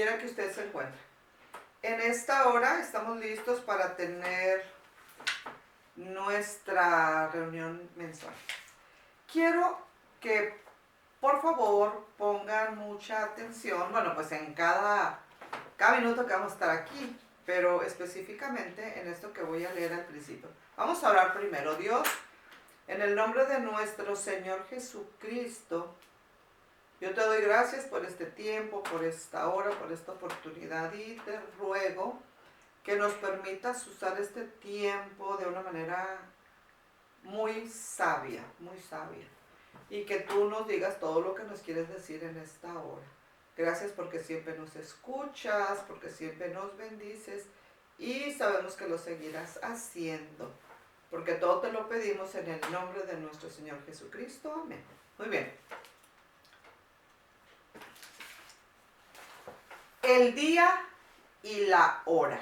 quiera que usted se encuentre. En esta hora estamos listos para tener nuestra reunión mensual. Quiero que por favor pongan mucha atención, bueno, pues en cada minuto que vamos a estar aquí, pero específicamente en esto que voy a leer al principio. Vamos a orar primero. Dios, en el nombre de nuestro Señor Jesucristo, yo te doy gracias por este tiempo, por esta hora, por esta oportunidad, y te ruego que nos permitas usar este tiempo de una manera muy sabia, y que tú nos digas todo lo que nos quieres decir en esta hora. Gracias porque siempre nos escuchas, porque siempre nos bendices, y sabemos que lo seguirás haciendo, porque todo te lo pedimos en el nombre de nuestro Señor Jesucristo. Amén. Muy bien. El día y la hora.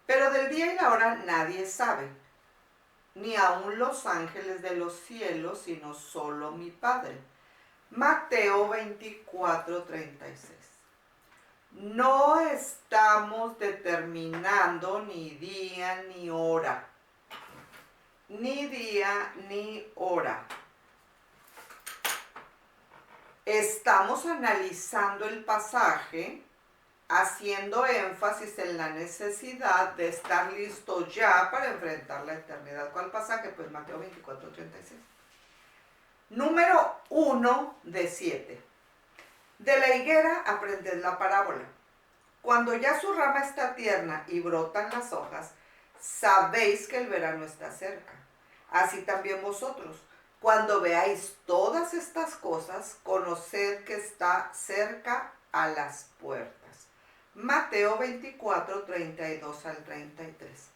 Pero del día y la hora nadie sabe, ni aun los ángeles de los cielos, sino solo mi Padre. Mateo 24:36. No estamos determinando ni día ni hora. Ni día ni hora. Estamos analizando el pasaje, haciendo énfasis en la necesidad de estar listo ya para enfrentar la eternidad. ¿Cuál pasaje? Pues Mateo 24:36. Número 1 de 7. De la higuera aprended la parábola. Cuando ya su rama está tierna y brotan las hojas, sabéis que el verano está cerca. Así también vosotros, cuando veáis todas estas cosas, conoced que está cerca a las puertas. Mateo 24:32 al 33.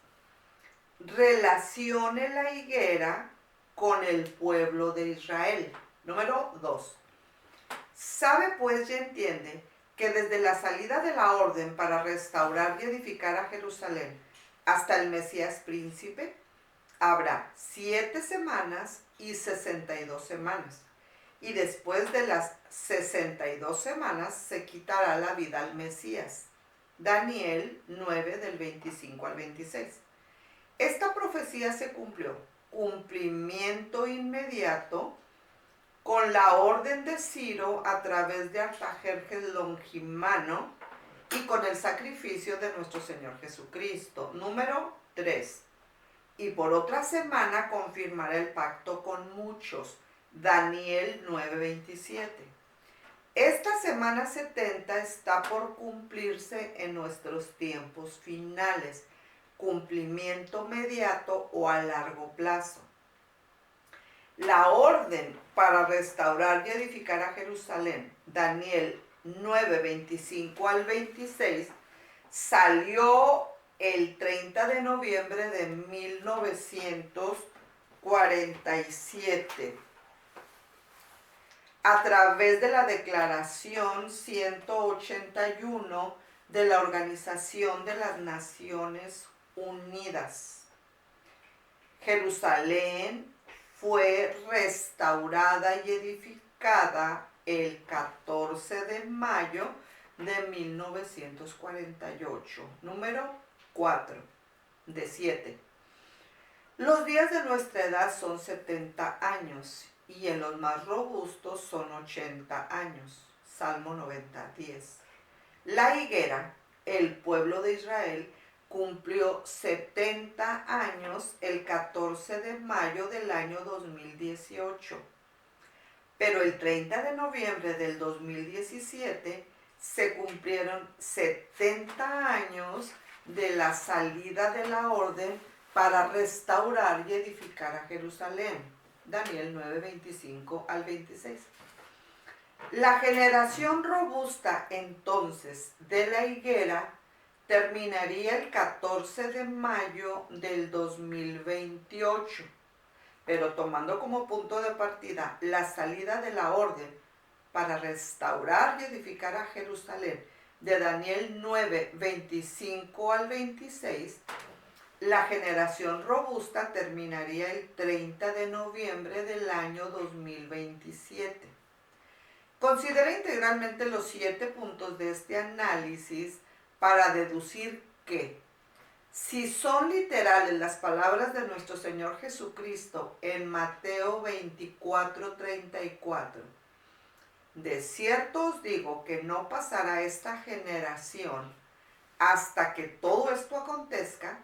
Relacione la higuera con el pueblo de Israel. Número 2. Sabe pues y entiende que desde la salida de la orden para restaurar y edificar a Jerusalén hasta el Mesías príncipe, habrá 7 semanas y 62 semanas. Y después de las 62 semanas se quitará la vida al Mesías. Daniel 9 del 25 al 26. Esta profecía se cumplió, cumplimiento inmediato, con la orden de Ciro a través de Artajerjes Longimano y con el sacrificio de nuestro Señor Jesucristo. Número 3. Y por otra semana confirmará el pacto con muchos. Daniel 9:27. Esta semana 70 está por cumplirse en nuestros tiempos finales, cumplimiento inmediato o a largo plazo. La orden para restaurar y edificar a Jerusalén, Daniel 9:25 al 26, salió el 30 de noviembre de 1947 a través de la Declaración 181 de la Organización de las Naciones Unidas. Jerusalén fue restaurada y edificada el 14 de mayo de 1948. Número 4 de 7. Los días de nuestra edad son 70 años y en los más robustos son 80 años. Salmo 90:10. La higuera, el pueblo de Israel, cumplió 70 años el 14 de mayo del año 2018. Pero el 30 de noviembre del 2017 se cumplieron 70 años de la salida de la orden para restaurar y edificar a Jerusalén. Daniel 9:25 al 26. La generación robusta entonces de la higuera terminaría el 14 de mayo del 2028, pero tomando como punto de partida la salida de la orden para restaurar y edificar a Jerusalén de Daniel 9:25 al 26, la generación robusta terminaría el 30 de noviembre del año 2027. Considera integralmente los 7 puntos de este análisis para deducir que, si son literales las palabras de nuestro Señor Jesucristo en Mateo 24:34, de cierto os digo que no pasará esta generación hasta que todo esto acontezca,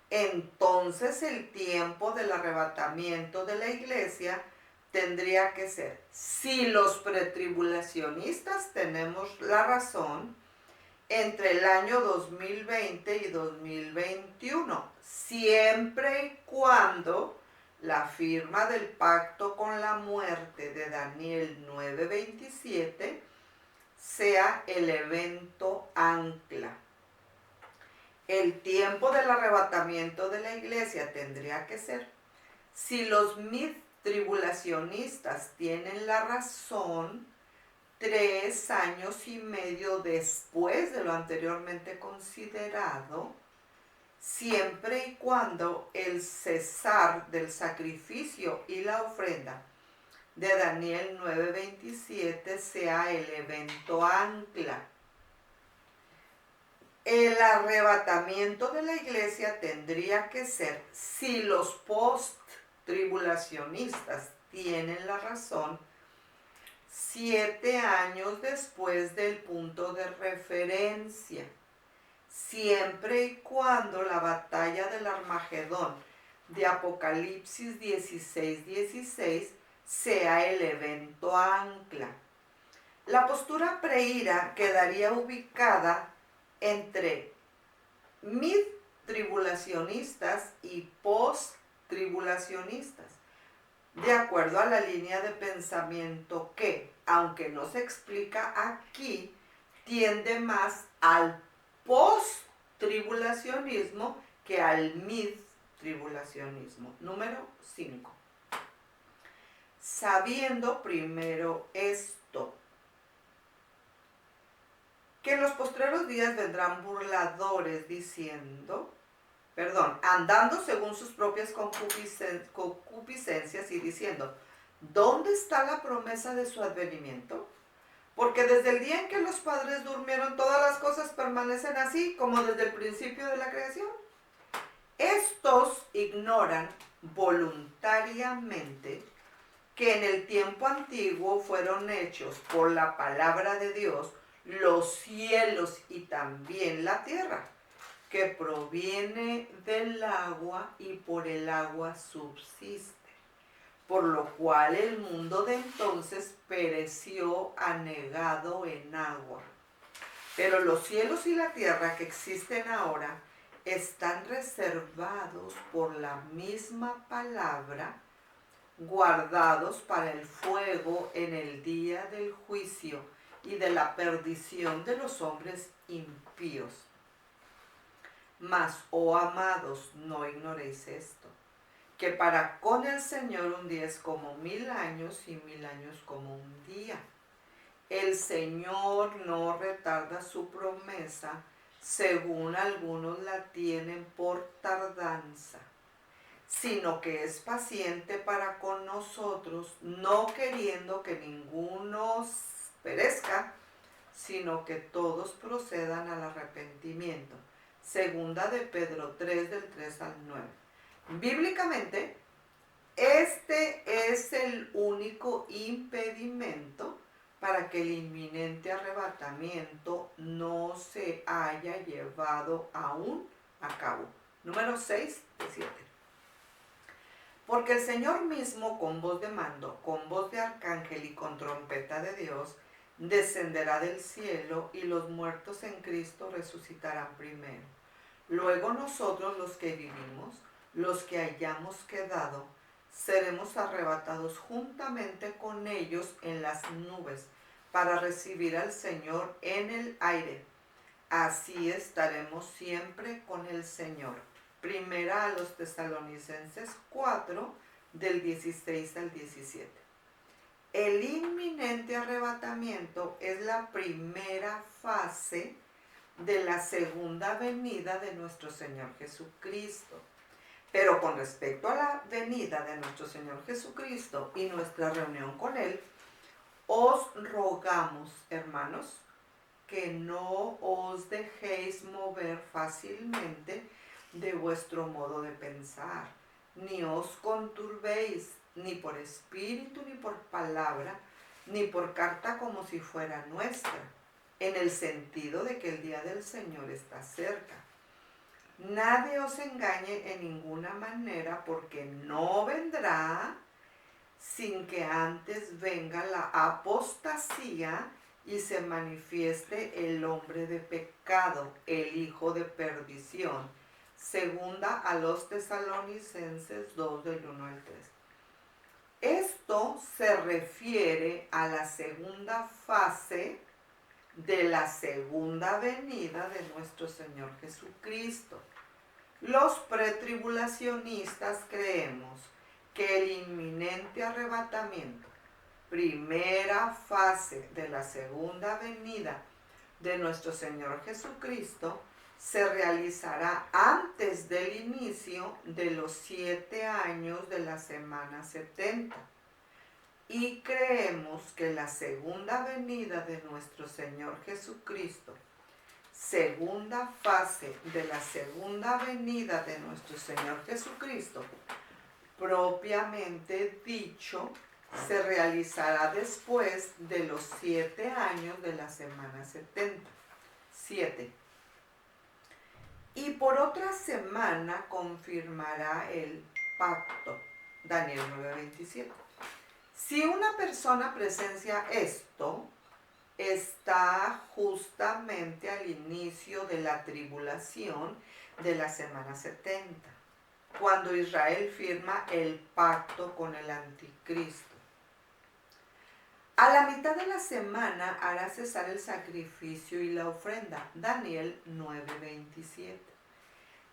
entonces el tiempo del arrebatamiento de la iglesia tendría que ser, si los pretribulacionistas tenemos la razón, entre el año 2020 y 2021, siempre y cuando la firma del pacto con la muerte de Daniel 9:27 sea el evento ancla. El tiempo del arrebatamiento de la iglesia tendría que ser, si los tribulacionistas tienen la razón, 3 años y medio después de lo anteriormente considerado, siempre y cuando el cesar del sacrificio y la ofrenda de Daniel 9:27 sea el evento ancla. El arrebatamiento de la iglesia tendría que ser, si los post-tribulacionistas tienen la razón, 7 años después del punto de referencia, siempre y cuando la batalla del Armagedón de Apocalipsis 16:16 sea el evento ancla. La postura preira quedaría ubicada entre mid-tribulacionistas y post-tribulacionistas, de acuerdo a la línea de pensamiento que, aunque no se explica aquí, tiende más al post-tribulacionismo que al mid-tribulacionismo. Número 5. Sabiendo primero esto, que en los postreros días vendrán burladores andando según sus propias concupiscencias y diciendo, ¿dónde está la promesa de su advenimiento? Porque desde el día en que los padres durmieron, todas las cosas permanecen así, como desde el principio de la creación. Estos ignoran voluntariamente que en el tiempo antiguo fueron hechos por la palabra de Dios los cielos y también la tierra, que proviene del agua y por el agua subsiste, por lo cual el mundo de entonces pereció anegado en agua. Pero los cielos y la tierra que existen ahora están reservados por la misma palabra, guardados para el fuego en el día del juicio y de la perdición de los hombres impíos. Mas, oh amados, no ignoréis esto, que para con el Señor un día es como 1000 años y 1000 años como un día. El Señor no retarda su promesa, según algunos la tienen por tardanza, sino que es paciente para con nosotros, no queriendo que ninguno perezca, sino que todos procedan al arrepentimiento. Segunda de Pedro 3, del 3 al 9. Bíblicamente, este es el único impedimento para que el inminente arrebatamiento no se haya llevado aún a cabo. Número 6 de 7. Porque el Señor mismo, con voz de mando, con voz de arcángel y con trompeta de Dios, descenderá del cielo, y los muertos en Cristo resucitarán primero. Luego nosotros, los que vivimos, los que hayamos quedado, seremos arrebatados juntamente con ellos en las nubes, para recibir al Señor en el aire. Así estaremos siempre con el Señor. Primera a los Tesalonicenses 4, del 16 al 17. El inminente arrebatamiento es la primera fase de la segunda venida de nuestro Señor Jesucristo. Pero con respecto a la venida de nuestro Señor Jesucristo y nuestra reunión con Él, Os rogamos, hermanos, que no os dejéis mover fácilmente de vuestro modo de pensar, ni os conturbéis, ni por espíritu, ni por palabra, ni por carta como si fuera nuestra, en el sentido de que el día del Señor está cerca. Nadie os engañe en ninguna manera, porque no vendrá sin que antes venga la apostasía y se manifieste el hombre de pecado, el hijo de perdición. Segunda a los Tesalonicenses 2, del 1 al 3. Esto se refiere a la segunda fase de la segunda venida de nuestro Señor Jesucristo. Los pretribulacionistas creemos que el inminente arrebatamiento, primera fase de la segunda venida de nuestro Señor Jesucristo, se realizará antes del inicio de los 7 años de la semana 70. Y creemos que la segunda venida de nuestro Señor Jesucristo, segunda fase de la segunda venida de nuestro Señor Jesucristo, propiamente dicho, se realizará después de los 7 años de la semana 70. 7. Y por otra semana confirmará el pacto. Daniel 9:27. Si una persona presencia esto, está justamente al inicio de la tribulación de la semana 70, cuando Israel firma el pacto con el anticristo. A la mitad de la semana hará cesar el sacrificio y la ofrenda. Daniel 9:27.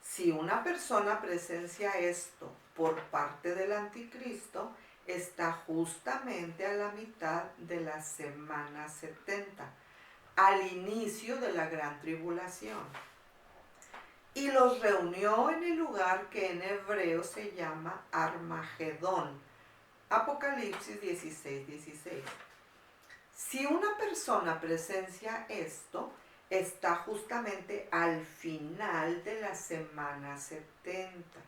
Si una persona presencia esto por parte del anticristo, está justamente a la mitad de la semana 70, al inicio de la gran tribulación. Y los reunió en el lugar que en hebreo se llama Armagedón. Apocalipsis 16:16. Si una persona presencia esto, está justamente al final de la semana 70.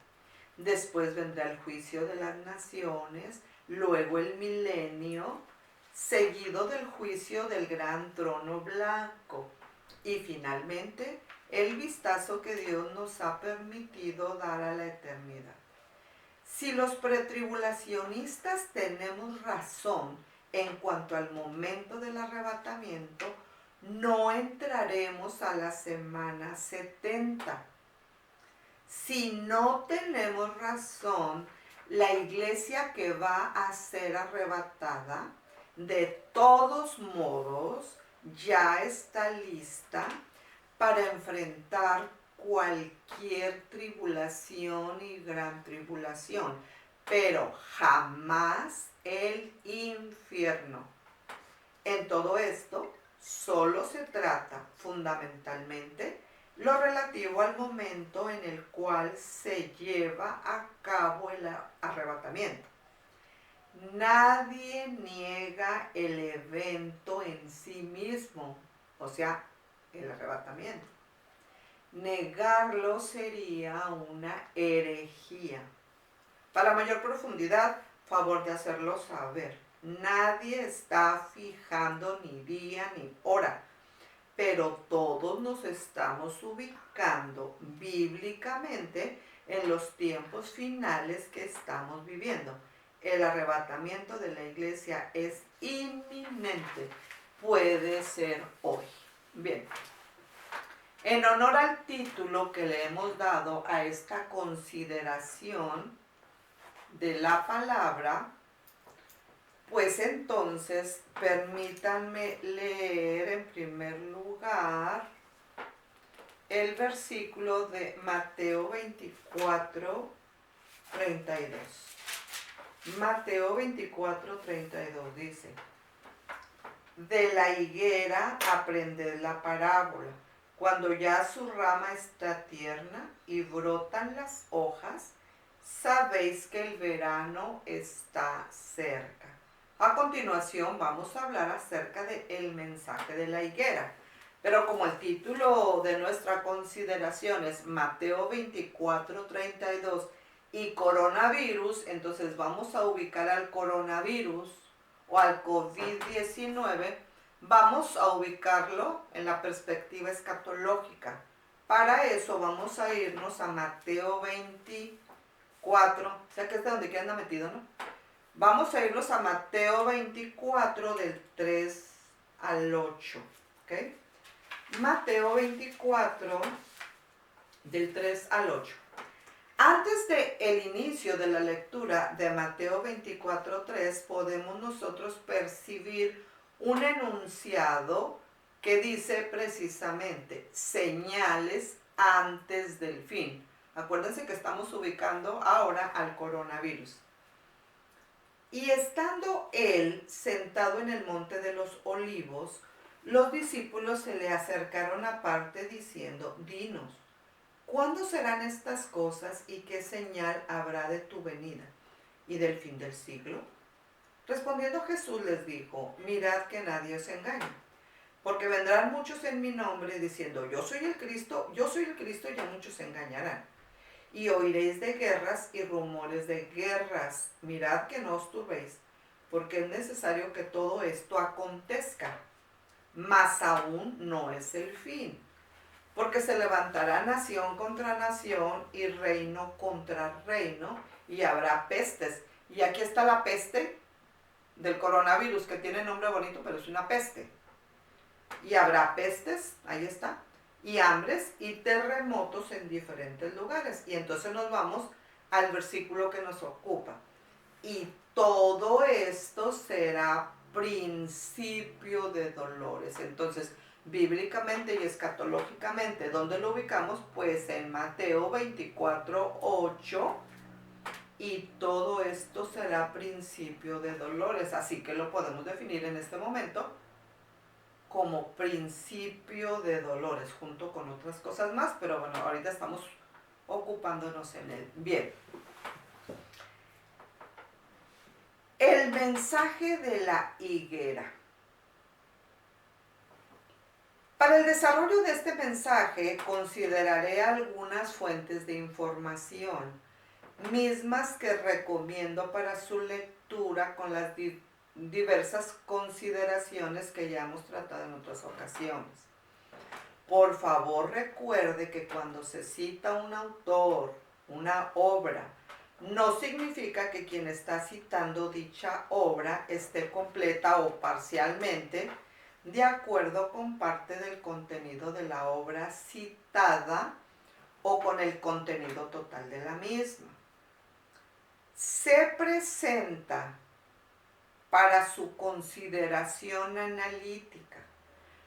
Después vendrá el juicio de las naciones, luego el milenio, seguido del juicio del gran trono blanco y finalmente el vistazo que Dios nos ha permitido dar a la eternidad. Si los pretribulacionistas tenemos razón en cuanto al momento del arrebatamiento, no entraremos a la semana 70. Si no tenemos razón, la iglesia que va a ser arrebatada, de todos modos, ya está lista para enfrentar cualquier tribulación y gran tribulación, pero jamás el infierno. En todo esto, solo se trata fundamentalmente lo relativo al momento en el cual se lleva a cabo el arrebatamiento. Nadie niega el evento en sí mismo, o sea, el arrebatamiento. Negarlo sería una herejía. Para mayor profundidad, favor de hacerlo saber. Nadie está fijando ni día ni hora, pero todos nos estamos ubicando bíblicamente en los tiempos finales que estamos viviendo. El arrebatamiento de la iglesia es inminente, puede ser hoy. Bien, en honor al título que le hemos dado a esta consideración de la palabra, pues entonces permítanme leer en primer lugar el versículo de Mateo 24:32. Mateo 24:32 dice: de la higuera aprended la parábola. Cuando ya su rama está tierna y brotan las hojas, sabéis que el verano está cerca. A continuación vamos a hablar acerca del mensaje de la higuera. Pero como el título de nuestra consideración es Mateo 24:32 y coronavirus, entonces vamos a ubicar al coronavirus o al COVID-19, vamos a ubicarlo en la perspectiva escatológica. Para eso vamos a irnos a Mateo 24, o sea que es de donde queda metido, ¿no? Vamos a irnos a Mateo 24 del 3 al 8, ¿ok? Mateo 24 del 3 al 8. Antes del inicio de la lectura de Mateo 24:3 podemos nosotros percibir un enunciado que dice precisamente señales antes del fin. Acuérdense que estamos ubicando ahora al coronavirus. Y estando él sentado en el monte de los olivos, los discípulos se le acercaron aparte diciendo, dinos, ¿cuándo serán estas cosas y qué señal habrá de tu venida y del fin del siglo? Respondiendo Jesús les dijo, mirad que nadie os engañe, porque vendrán muchos en mi nombre diciendo, yo soy el Cristo, y ya muchos se engañarán. Y oiréis de guerras y rumores de guerras. Mirad que no os turbéis, porque es necesario que todo esto acontezca, mas aún no es el fin. Porque se levantará nación contra nación y reino contra reino, y habrá pestes. Y aquí está la peste del coronavirus, que tiene nombre bonito, pero es una peste. Y habrá pestes, ahí está, y hambres y terremotos en diferentes lugares. Y entonces nos vamos al versículo que nos ocupa. Y todo esto será principio de dolores. Entonces, bíblicamente y escatológicamente, ¿dónde lo ubicamos? Pues en Mateo 24:8. Y todo esto será principio de dolores. Así que lo podemos definir en este momento como principio de dolores, junto con otras cosas más, pero bueno, ahorita estamos ocupándonos en él. Bien. El mensaje de la higuera. Para el desarrollo de este mensaje consideraré algunas fuentes de información, mismas que recomiendo para su lectura con las diversas consideraciones que ya hemos tratado en otras ocasiones. Por favor, recuerde que cuando se cita un autor, una obra, no significa que quien está citando dicha obra esté completa o parcialmente de acuerdo con parte del contenido de la obra citada o con el contenido total de la misma. Se presenta para su consideración analítica.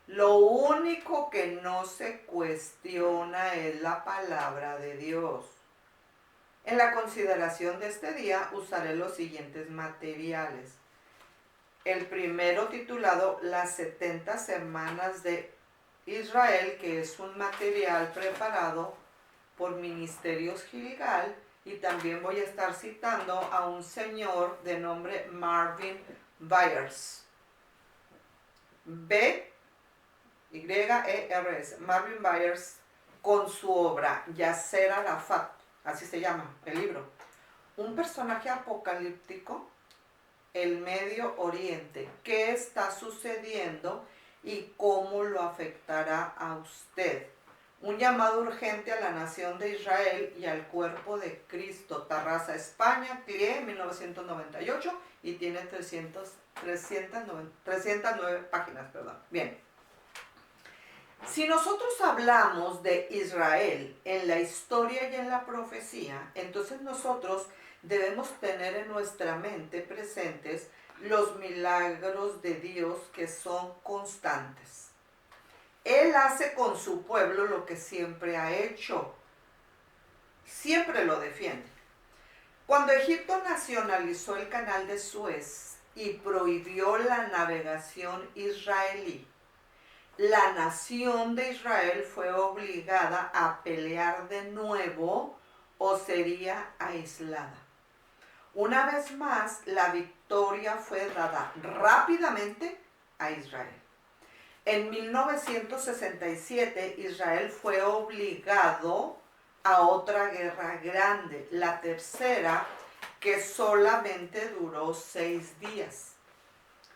Lo único que no se cuestiona es la palabra de Dios. En la consideración de este día usaré los siguientes materiales. El primero titulado Las 70 semanas de Israel, que es un material preparado por Ministerios Gilgal, y también voy a estar citando a un señor de nombre Marvin Byers. B-Y-E-R-S, Marvin Byers, con su obra Yasser Arafat, así se llama el libro. Un personaje apocalíptico, el Medio Oriente. ¿Qué está sucediendo y cómo lo afectará a usted? Un llamado urgente a la nación de Israel y al cuerpo de Cristo. Tarrasa, España, CLIE, 1998, y tiene 309 páginas. Bien. Si nosotros hablamos de Israel en la historia y en la profecía, entonces nosotros debemos tener en nuestra mente presentes los milagros de Dios que son constantes. Él hace con su pueblo lo que siempre ha hecho. Siempre lo defiende. Cuando Egipto nacionalizó el canal de Suez y prohibió la navegación israelí, la nación de Israel fue obligada a pelear de nuevo o sería aislada. Una vez más, la victoria fue dada rápidamente a Israel. En 1967, Israel fue obligado a otra guerra grande, la tercera, que solamente duró 6 días.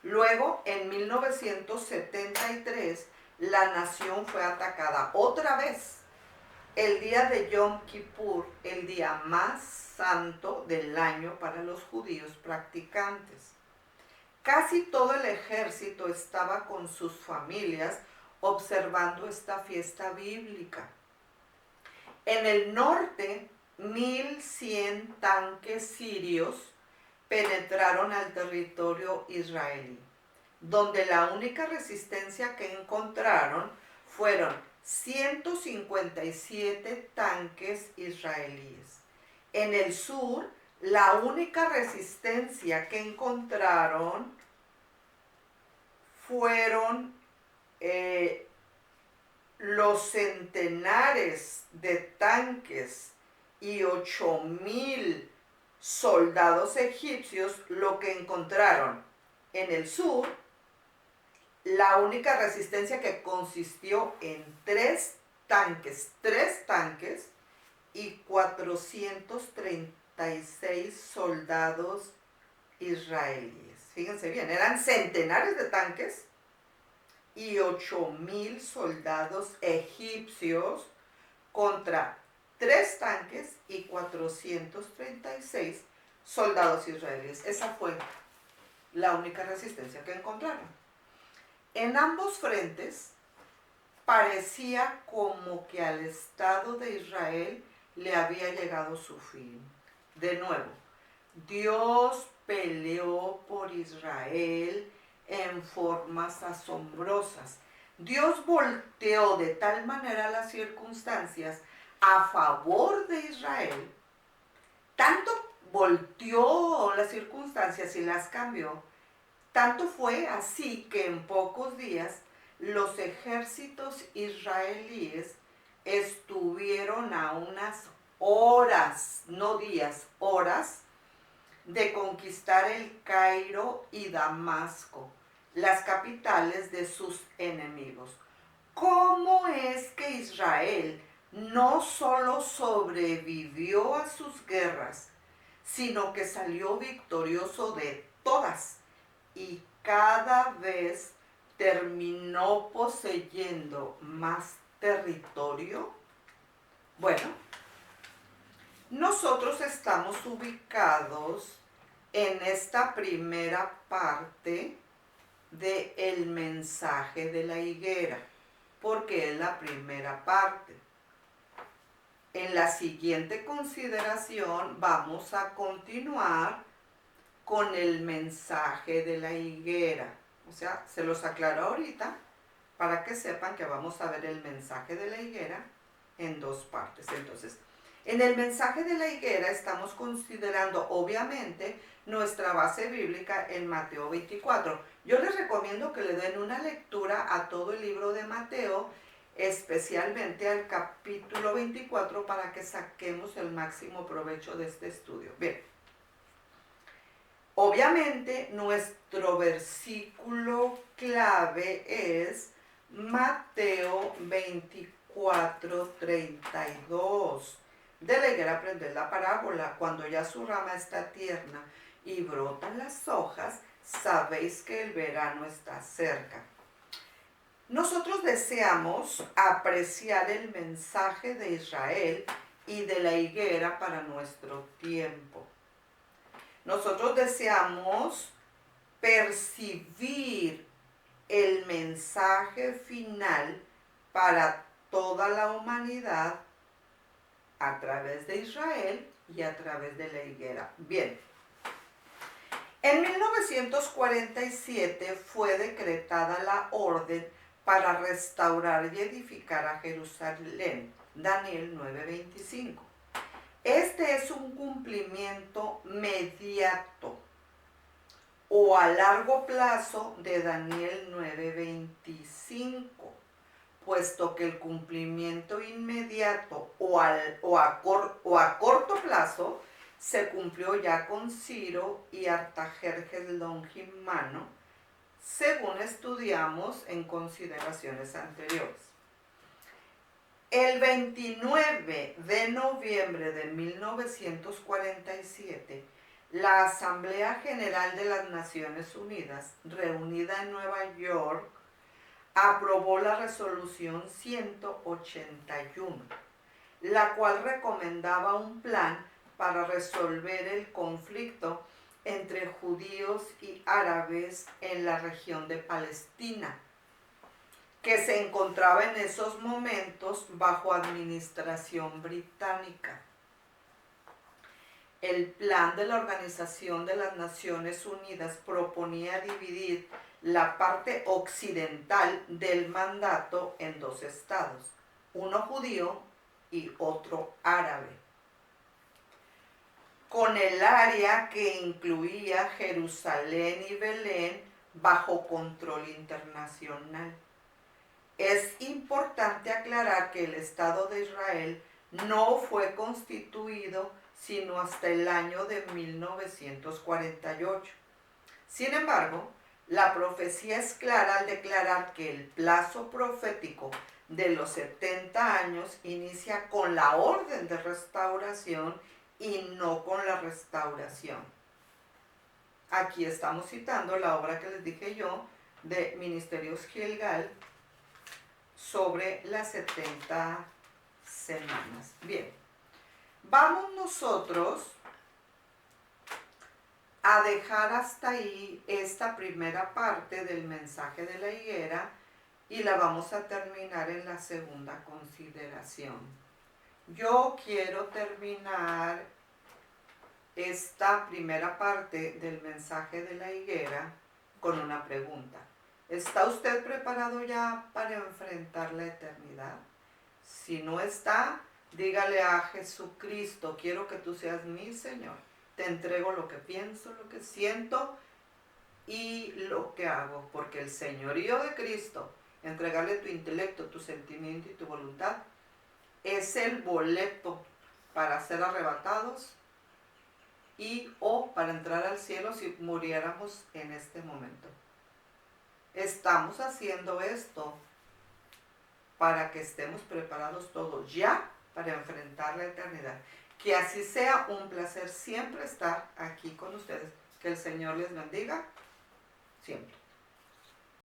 Luego, en 1973, la nación fue atacada otra vez. El día de Yom Kippur, el día más santo del año para los judíos practicantes. Casi todo el ejército estaba con sus familias observando esta fiesta bíblica. En el norte, 1,100 tanques sirios penetraron al territorio israelí, donde la única resistencia que encontraron fueron 157 tanques israelíes. En el sur, la única resistencia que encontraron fueron los centenares de tanques y 8,000 soldados egipcios. Lo que encontraron en el sur, la única resistencia que consistió en 3 tanques y 436 soldados israelíes. Fíjense bien, eran centenares de tanques y 8,000 soldados egipcios contra 3 tanques y 436 soldados israelíes. Esa fue la única resistencia que encontraron. En ambos frentes parecía como que al Estado de Israel le había llegado su fin. De nuevo, Dios peleó por Israel en formas asombrosas. Dios volteó de tal manera las circunstancias a favor de Israel, tanto volteó las circunstancias y las cambió, tanto fue así que en pocos días los ejércitos israelíes estuvieron a unas horas, no días, horas, de conquistar el Cairo y Damasco, las capitales de sus enemigos. ¿Cómo es que Israel no solo sobrevivió a sus guerras, sino que salió victorioso de todas y cada vez terminó poseyendo más territorio? Bueno, nosotros estamos ubicados en esta primera parte del mensaje de la higuera, porque es la primera parte. En la siguiente consideración vamos a continuar con el mensaje de la higuera. O sea, se los aclaro ahorita para que sepan que vamos a ver el mensaje de la higuera en 2 partes. Entonces, en el mensaje de la higuera estamos considerando obviamente nuestra base bíblica en Mateo 24. Yo les recomiendo que le den una lectura a todo el libro de Mateo, especialmente al capítulo 24, para que saquemos el máximo provecho de este estudio. Bien, obviamente nuestro versículo clave es Mateo 24:32. De la higuera aprended la parábola: cuando ya su rama está tierna y brotan las hojas, sabéis que el verano está cerca. Nosotros deseamos apreciar el mensaje de Israel y de la higuera para nuestro tiempo. Nosotros deseamos percibir el mensaje final para toda la humanidad a través de Israel y a través de la higuera. Bien, en 1947 fue decretada la orden para restaurar y edificar a Jerusalén, Daniel 9:25. Este es un cumplimiento mediato o a largo plazo de Daniel 9:25, puesto que el cumplimiento inmediato o a corto plazo se cumplió ya con Ciro y Artajerjes Longimano, según estudiamos en consideraciones anteriores. El 29 de noviembre de 1947, la Asamblea General de las Naciones Unidas, reunida en Nueva York, aprobó la resolución 181, la cual recomendaba un plan para resolver el conflicto entre judíos y árabes en la región de Palestina, que se encontraba en esos momentos bajo administración británica. El plan de la Organización de las Naciones Unidas proponía dividir la parte occidental del mandato en dos estados, uno judío y otro árabe, con el área que incluía Jerusalén y Belén bajo control internacional. Es importante aclarar que el Estado de Israel no fue constituido sino hasta el año de 1948. Sin embargo, la profecía es clara al declarar que el plazo profético de los 70 años inicia con la orden de restauración y no con la restauración. Aquí estamos citando la obra que les dije yo de Ministerios Gilgal sobre las 70 semanas. Bien, vamos nosotros a dejar hasta ahí esta primera parte del mensaje de la higuera y la vamos a terminar en la segunda consideración. Yo quiero terminar esta primera parte del mensaje de la higuera con una pregunta. ¿Está usted preparado ya para enfrentar la eternidad? Si no está, dígale a Jesucristo: quiero que tú seas mi Señor. Te entrego lo que pienso, lo que siento y lo que hago, porque el señorío de Cristo, entregarle tu intelecto, tu sentimiento y tu voluntad, es el boleto para ser arrebatados y o para entrar al cielo si muriéramos en este momento. Estamos haciendo esto para que estemos preparados todos ya para enfrentar la eternidad. Que así sea. Un placer siempre estar aquí con ustedes. Que el Señor les bendiga siempre.